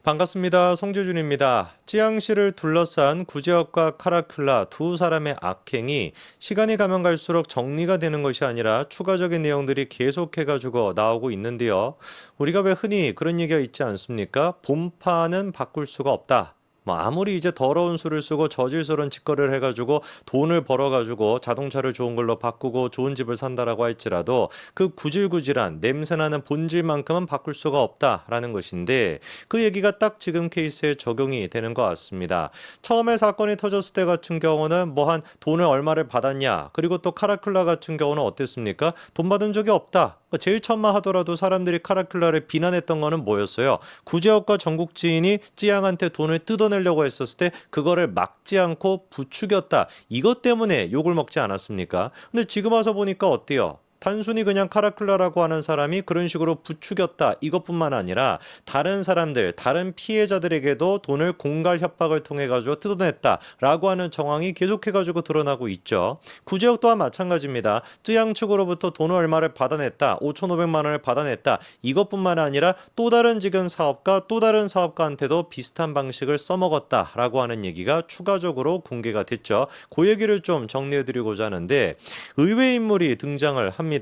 반갑습니다. 송재준입니다. 찌양시를 둘러싼 구제역과 카라큘라 두 사람의 악행이 시간이 가면 갈수록 정리가 되는 것이 아니라 추가적인 내용들이 계속해가지고 나오고 있는데요. 우리가 왜 흔히 그런 얘기가 있지 않습니까? 본판은 바꿀 수가 없다. 아무리 이제 더러운 수를 쓰고 저질스러운 짓거리를 해가지고 돈을 벌어가지고 자동차를 좋은 걸로 바꾸고 좋은 집을 산다라고 할지라도 그 구질구질한 냄새나는 본질만큼은 바꿀 수가 없다라는 것인데 그 얘기가 딱 지금 케이스에 적용이 되는 것 같습니다. 처음에 사건이 터졌을 때 같은 경우는 뭐 한 돈을 얼마를 받았냐, 그리고 또 카라큘라 같은 경우는 어땠습니까? 돈 받은 적이 없다. 제일 처음만 하더라도 사람들이 카라큘라를 비난했던 거는 뭐였어요? 구제역과 전국지인이 찌양한테 돈을 뜯어내려고 했었을 때 그거를 막지 않고 부추겼다. 이것 때문에 욕을 먹지 않았습니까? 근데 지금 와서 보니까 어때요? 단순히 그냥 카라큘라라고 하는 사람이 그런 식으로 부추겼다, 이것뿐만 아니라 다른 사람들, 다른 피해자들에게도 돈을 공갈 협박을 통해 가지고 뜯어냈다라고 하는 정황이 계속해 가지고 드러나고 있죠. 구제역 또한 마찬가지입니다. 쯔양 측으로부터 돈을 얼마를 받아냈다, 5,500만 원을 받아냈다, 이것뿐만 아니라 또 다른 지금 사업가, 또 다른 사업가한테도 비슷한 방식을 써먹었다라고 하는 얘기가 추가적으로 공개가 됐죠. 그 얘기를 좀 정리해드리고자 하는데, 의외 인물이 등장을 합니다.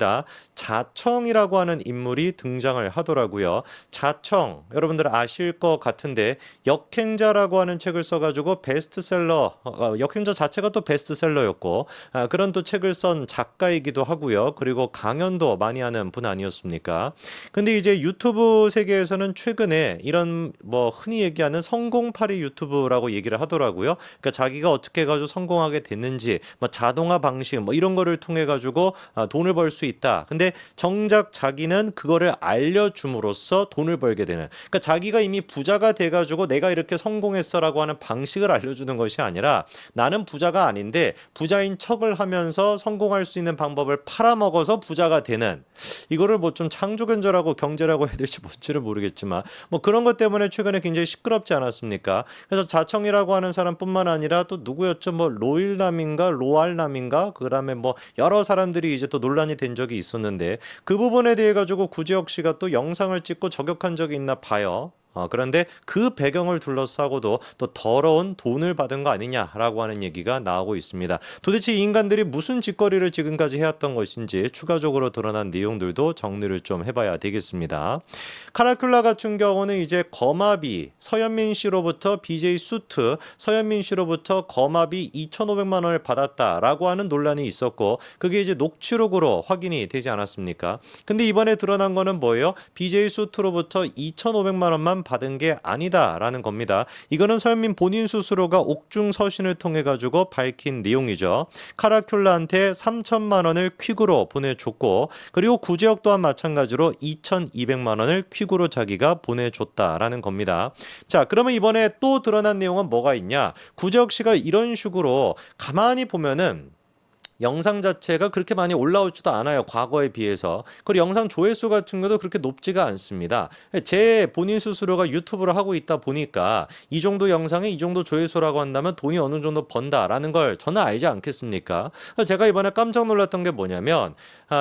자청이라고 하는 인물이 등장을 하더라고요. 자청, 여러분들 아실 것 같은데 역행자라고 하는 책을 써가지고 베스트셀러, 역행자 자체가 또 베스트셀러였고, 그런 또 책을 쓴 작가이기도 하고요. 그리고 강연도 많이 하는 분 아니었습니까? 근데 이제 유튜브 세계에서는 최근에 이런 뭐 흔히 얘기하는 성공파리 유튜브라고 얘기를 하더라고요. 그러니까 자기가 어떻게 해가지고 성공하게 됐는지, 뭐 자동화 방식 뭐 이런 거를 통해 가지고 돈을 벌 수 있다. 근데 정작 자기는 그거를 알려줌으로써 돈을 벌게 되는. 그러니까 자기가 이미 부자가 돼가지고 내가 이렇게 성공했어라고 하는 방식을 알려주는 것이 아니라 나는 부자가 아닌데 부자인 척을 하면서 성공할 수 있는 방법을 팔아먹어서 부자가 되는. 이거를 뭐 좀 창조경제라고 경제라고 해야 될지 뭔지를 모르겠지만 뭐 그런 것 때문에 최근에 굉장히 시끄럽지 않았습니까? 그래서 자청이라고 하는 사람뿐만 아니라 또 누구였죠? 뭐 로일남인가 로알남인가? 그다음에 뭐 여러 사람들이 이제 또 논란이 된 적이 있었는데 그 부분에 대해 가지고 구제혁 씨가 또 영상을 찍고 저격한 적이 있나 봐요. 그런데 그 배경을 둘러싸고도 또 더러운 돈을 받은 거 아니냐라고 하는 얘기가 나오고 있습니다. 도대체 이 인간들이 무슨 짓거리를 지금까지 해왔던 것인지 추가적으로 드러난 내용들도 정리를 좀 해봐야 되겠습니다. 카라큘라 같은 경우는 이제 거마비, 서현민 씨로부터 BJ 수트, 서현민 씨로부터 거마비 2,500만 원을 받았다라고 하는 논란이 있었고, 그게 이제 녹취록으로 확인이 되지 않았습니까? 근데 이번에 드러난 거는 뭐예요? BJ 수트로부터 2,500만 원만 받은 게 아니다라는 겁니다. 이거는 서현민 본인 스스로가 옥중 서신을 통해 가지고 밝힌 내용이죠. 카라큘라한테 3천만 원을 퀵으로 보내줬고, 그리고 구제역 또한 마찬가지로 2,200만 원을 퀵으로 자기가 보내줬다라는 겁니다. 자, 그러면 이번에 또 드러난 내용은 뭐가 있냐? 구제역 씨가 이런 식으로 가만히 보면은 영상 자체가 그렇게 많이 올라오지도 않아요. 과거에 비해서. 그리고 영상 조회수 같은 것도 그렇게 높지가 않습니다. 제 본인 스스로가 유튜브를 하고 있다 보니까 이 정도 영상에 이 정도 조회수라고 한다면 돈이 어느 정도 번다라는 걸 저는 알지 않겠습니까? 제가 이번에 깜짝 놀랐던 게 뭐냐면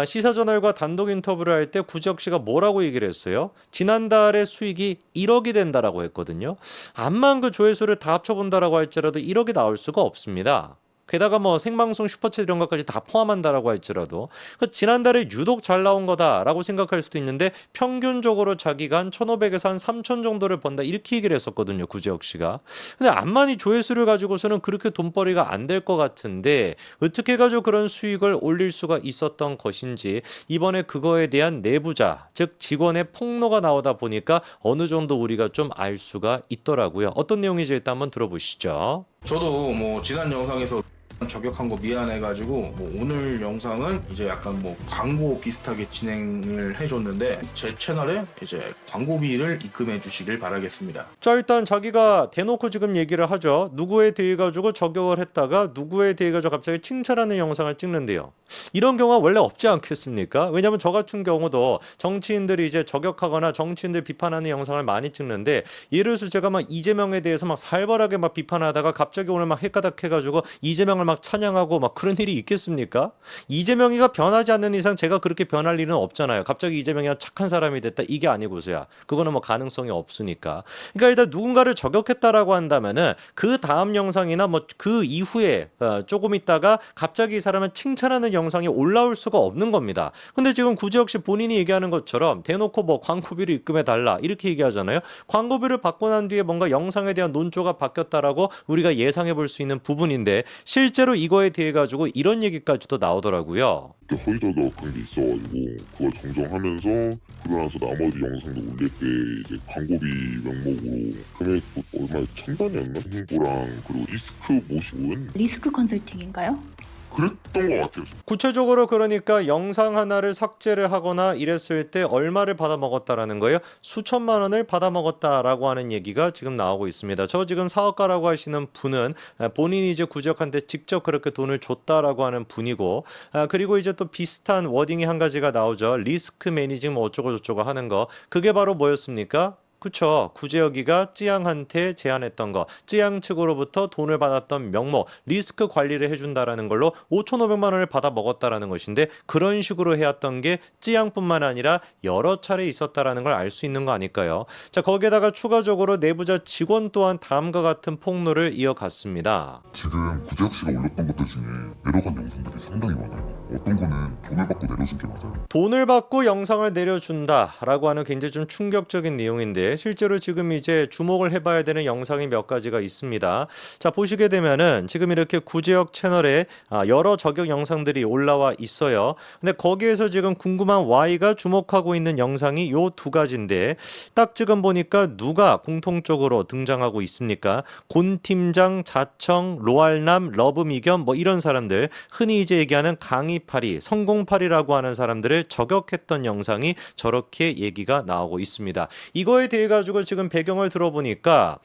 시사저널과 단독 인터뷰를 할 때 구지혁 씨가 뭐라고 얘기를 했어요? 지난달에 수익이 1억이 된다라고 했거든요. 암만 그 조회수를 다 합쳐본다라고 할지라도 1억이 나올 수가 없습니다. 게다가 뭐 생방송 슈퍼챗 이런 것까지 다 포함한다라고 할지라도 지난달에 유독 잘 나온 거다라고 생각할 수도 있는데 평균적으로 자기가 한 1,500에서 한 3,000 정도를 번다 이렇게 얘기를 했었거든요. 구제혁 씨가. 근데 암만이 조회수를 가지고서는 그렇게 돈벌이가 안 될 것 같은데 어떻게 가지고 그런 수익을 올릴 수가 있었던 것인지 이번에 그거에 대한 내부자 즉 직원의 폭로가 나오다 보니까 어느 정도 우리가 좀 알 수가 있더라고요. 어떤 내용인지 일단 한번 들어보시죠. 저도 뭐 지난 영상에서 저격한 거 미안해가지고 뭐 오늘 영상은 이제 약간 뭐 광고 비슷하게 진행을 해줬는데 제 채널에 이제 광고비를 입금해 주시길 바라겠습니다. 자, 일단 자기가 대놓고 지금 얘기를 하죠. 누구에 대해 가지고 저격을 했다가 누구에 대해 가지고 갑자기 칭찬하는 영상을 찍는데요. 이런 경우가 원래 없지 않겠습니까? 왜냐하면 저 같은 경우도 정치인들이 이제 저격하거나 정치인들 비판하는 영상을 많이 찍는데, 예를 들어서 제가 막 이재명에 대해서 막 살벌하게 막 비판하다가 갑자기 오늘 막 헷가닥 해가지고 이재명을 이재명을 막 찬양하고 막 그런 일이 있겠습니까? 이재명이가 변하지 않는 이상 제가 그렇게 변할 일은 없잖아요. 갑자기 이재명이가 착한 사람이 됐다 이게 아니고서야 그거는 뭐 가능성이 없으니까. 그러니까 일단 누군가를 저격했다라고 한다면은 그 다음 영상이나 뭐 그 이후에 조금 있다가 갑자기 이 사람을 칭찬하는 영상이 올라올 수가 없는 겁니다. 근데 지금 구지혁 씨 본인이 얘기하는 것처럼 대놓고 뭐 광고비를 입금해 달라 이렇게 얘기하잖아요. 광고비를 받고 난 뒤에 뭔가 영상에 대한 논조가 바뀌었다라고 우리가 예상해 볼 수 있는 부분인데 실제로 이거에 대해 가지고 이런 얘기까지도 나오더라고요. 허위적이라고 그런 게 있어가지고 그걸 정정하면서 그러고 나서 나머지 영상도 올릴 때 이제 광고비 명목으로 금액 얼마 1,000단이었나? 홍보랑 그리고 리스크 모시고는 리스크 컨설팅인가요? 그랬던 것 같아요. 구체적으로 그러니까 영상 하나를 삭제를 하거나 이랬을 때 얼마를 받아먹었다라는 거예요? 수천만 원을 받아먹었다라고 하는 얘기가 지금 나오고 있습니다. 저 지금 사업가라고 하시는 분은 본인이 이제 구지혁한테 직접 그렇게 돈을 줬다라고 하는 분이고 그리고 이제 또 비슷한 워딩이 한 가지가 나오죠. 리스크 매니징 뭐 어쩌고 저쩌고 하는 거. 그게 바로 뭐였습니까? 그쵸. 구지혁이가 찌양한테 제안했던 거, 찌양 측으로부터 돈을 받았던 명목, 리스크 관리를 해준다라는 걸로 5,500만 원을 받아 먹었다라는 것인데 그런 식으로 해왔던 게 찌양뿐만 아니라 여러 차례 있었다라는 걸 알 수 있는 거 아닐까요? 자, 거기에다가 추가적으로 내부자 직원 또한 다음과 같은 폭로를 이어갔습니다. 지금 구지혁 씨가 올렸던 것들 중에 내려간 영상들이 상당히 많아요. 어떤 거는 돈을 받고 내려준 게 맞아요. 돈을 받고 영상을 내려준다라고 하는 굉장히 좀 충격적인 내용인데 실제로 지금 이제 주목을 해봐야 되는 영상이 몇 가지가 있습니다. 자, 보시게 되면은 지금 이렇게 구지혁 채널에 여러 저격 영상들이 올라와 있어요. 근데 거기에서 지금 궁금한 Y가 주목하고 있는 영상이 요 두 가지인데 딱 지금 보니까 누가 공통적으로 등장하고 있습니까? 곤 팀장, 자청, 로알남, 러브미겸 뭐 이런 사람들 흔히 이제 얘기하는 강의파리, 성공파리라고 하는 사람들을 저격했던 영상이 저렇게 얘기가 나오고 있습니다. 이거에 대해 가지고 지금 배경을 들어보니까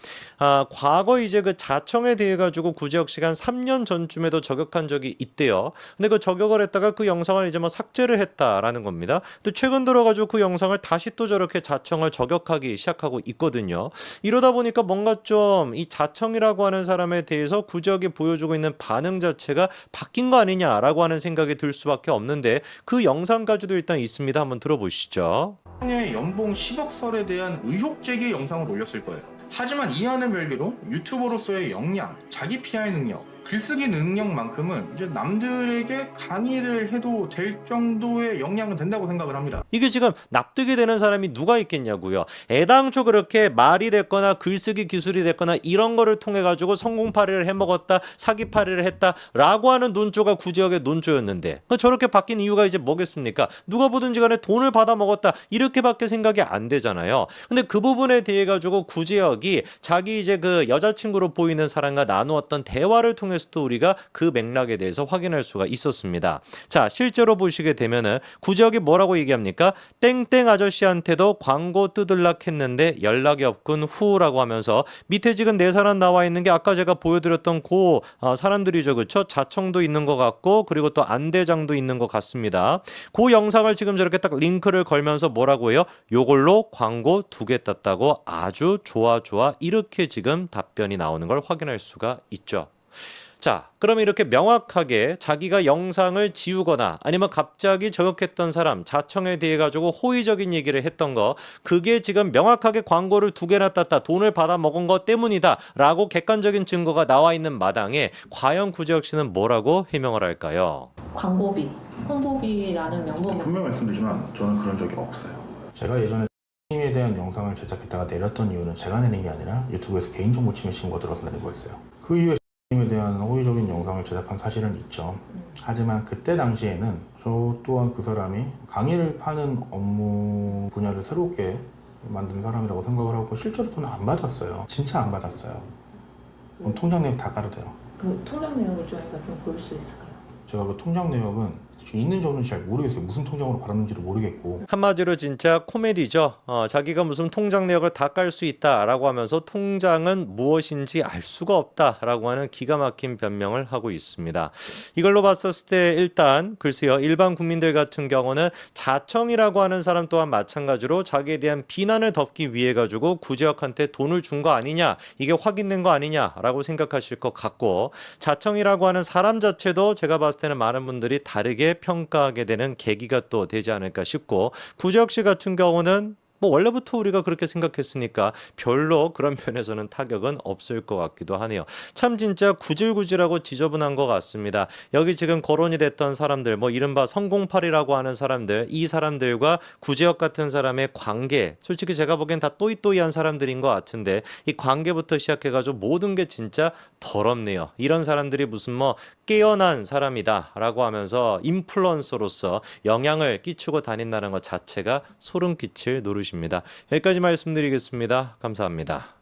과거 이제 그 자청에 대해 가지고 구지혁 씨가 한 3년 전쯤에도 저격한 적이 있대요. 근데 그 저격을 했다가 그 영상을 이제 뭐 삭제를 했다라는 겁니다. 또 최근 들어 가지고 그 영상을 다시 또 저렇게 자청을 저격하기 시작하고 있거든요. 이러다 보니까 뭔가 좀 이 자청이라고 하는 사람에 대해서 구지혁이 보여주고 있는 반응 자체가 바뀐 거 아니냐라고 하는 생각이 들 수밖에 없는데 그 영상까지도 일단 있습니다. 한번 들어보시죠. 의 연봉 10억 설에 대한 의혹 제기 영상을 올렸을 거예요. 하지만 이와는 별개로 유튜버로서의 역량, 자기 PR 능력, 글쓰기 능력만큼은 이제 남들에게 강의를 해도 될 정도의 역량은 된다고 생각을 합니다. 이게 지금 납득이 되는 사람이 누가 있겠냐고요. 애당초 그렇게 말이 됐거나 글쓰기 기술이 됐거나 이런 거를 통해 가지고 성공파리를 해먹었다, 사기파리를 했다라고 하는 논조가 구지혁의 논조였는데 저렇게 바뀐 이유가 이제 뭐겠습니까? 누가 보든지 간에 돈을 받아 먹었다 이렇게밖에 생각이 안 되잖아요. 근데 그 부분에 대해 가지고 구지혁이 자기 이제 그 여자친구로 보이는 사람과 나누었던 대화를 통해서도 우리가 그 맥락에 대해서 확인할 수가 있었습니다. 자, 실제로 보시게 되면은 구지혁이 뭐라고 얘기합니까? 땡땡 아저씨한테도 광고 뜯으려고 했는데 연락이 없군 후라고 하면서 밑에 지금 네 사람 나와 있는 게 아까 제가 보여드렸던 그 사람들이죠. 그렇죠? 자청도 있는 것 같고 그리고 또 안대장도 있는 것 같습니다. 그 영상을 지금 저렇게 딱 링크를 걸면서 뭐라고 해요? 요걸로 광고 2개 땄다고 아주 좋아 이렇게 지금 답변이 나오는 걸 확인할 수가 있죠. 자, 그러면 이렇게 명확하게 자기가 영상을 지우거나 아니면 갑자기 저격했던 사람 자청에 대해 가지고 호의적인 얘기를 했던 거 그게 지금 명확하게 광고를 2개나 땄다 돈을 받아 먹은 것 때문이다 라고 객관적인 증거가 나와 있는 마당에 과연 구지혁 씨는 뭐라고 해명을 할까요? 광고비, 홍보비라는 명목으로 분명히 말씀드리지만 저는 그런 적이 없어요. 제가 예전에 에 대한 영상을 제작했다가 내렸던 이유는 제가 내린 게 아니라 유튜브에서 개인정보 침해 신고가 들어서 내린 거였어요. 그 이후에 에 대한 호의적인 영상을 제작한 사실은 있죠. 하지만 그때 당시에는 저 또한 그 사람이 강의를 파는 업무 분야를 새롭게 만든 사람이라고 생각을 하고 실제로 돈을 안 받았어요. 진짜 안 받았어요. 통장 내역 다 깔아도 돼요. 그 통장 내역을 저희가 좀 볼 수 있을까요? 제가 그 통장 내역은 지금 있는지 없는지 잘 모르겠어요. 무슨 통장으로 받았는지를 모르겠고. 한마디로 진짜 코미디죠. 자기가 무슨 통장 내역을 다 깔 수 있다라고 하면서 통장은 무엇인지 알 수가 없다라고 하는 기가 막힌 변명을 하고 있습니다. 이걸로 봤었을 때 일단 글쎄요, 일반 국민들 같은 경우는 자청이라고 하는 사람 또한 마찬가지로 자기에 대한 비난을 덮기 위해 가지고 구제역한테 돈을 준 거 아니냐, 이게 확인된 거 아니냐라고 생각하실 것 같고, 자청이라고 하는 사람 자체도 제가 봤을 때는 많은 분들이 다르게 평가하게 되는 계기가 또 되지 않을까 싶고, 구제역 씨 같은 경우는 뭐 원래부터 우리가 그렇게 생각했으니까 별로 그런 면에서는 타격은 없을 것 같기도 하네요. 참 진짜 구질구질하고 지저분한 것 같습니다. 여기 지금 거론이 됐던 사람들, 뭐 이른바 성공팔이라고 하는 사람들, 이 사람들과 구제역 같은 사람의 관계, 솔직히 제가 보기엔 다 또이또이한 사람들인 것 같은데 이 관계부터 시작해가지고 모든 게 진짜 더럽네요. 이런 사람들이 무슨 뭐 깨어난 사람이다라고 하면서 인플루언서로서 영향을 끼치고 다닌다는 것 자체가 소름 끼칠 노릇입니다. 여기까지 말씀드리겠습니다. 감사합니다.